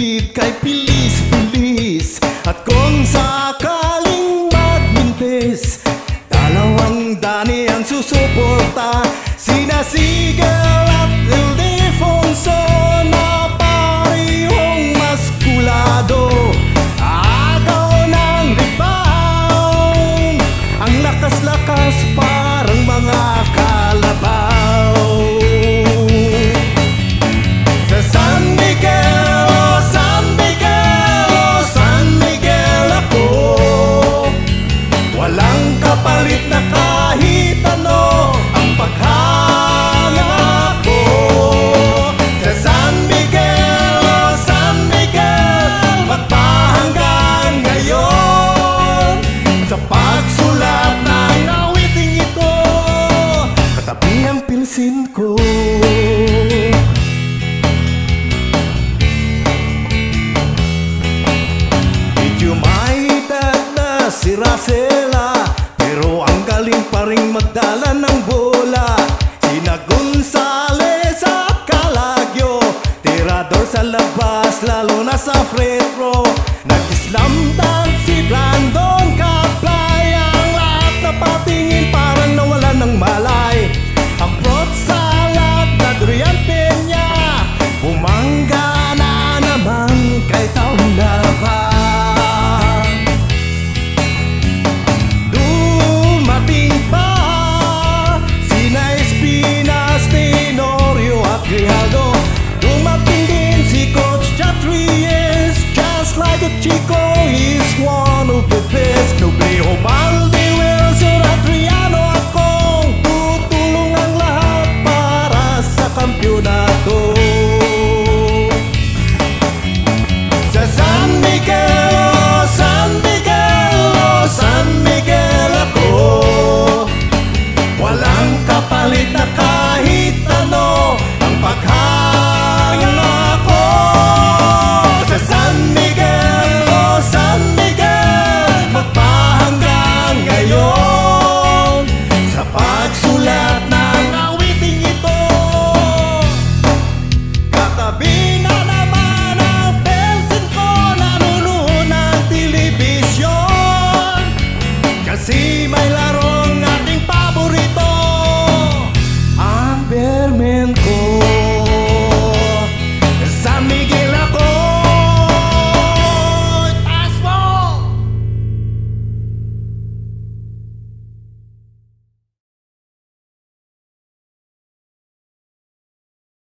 gilid kay pilis-pilis. At kung sakaling magmintis, dalawang dani ang susuporta, sina Sigel at Ildefonso na parehong maskulado. Agaw ng rebound, ang lakas-lakas parang mga kalabaw. Sa San Miguel, oh San Miguel, oh San Miguel ako, walang kapalit na kahit ano ang paghanga ko. Sa San Miguel, oh San Miguel, magpahanggang ngayon sa pagsulat ng awiting ito, katabi ang pilsin ko. Medyo may edad na si Racela, pero ang galing pa rin magdala ng bola. Sina Gonzales at Calagyo, tirador sa labas lalo na sa free throw. Nag-slam dunk si Brandon Caplay, ang lahat na patingin parang nawalan ng malay. Ang fruit salad na Adrian Peña, bumangga na naman kay taon na pa. Dumating pa sina Espinas, Tenorio at Grijaldo. Dumating din si Coach Chatriez, just like a Chico, he's one of the best. Noblejo, Balde, Wilson, Adriano, akong tutulong ang lahat para sa kampyonato. Sa San Miguel, oh San Miguel, oh San Miguel ako, walang kapalit na kahit ano ang paghanga ko. Sa San Miguel, oh San Miguel, magpahanggang ngayon sa pagsulat ng awiting ito. Katabi na naman ang pensin ko, nanunood ng telebisyon, kasi may laro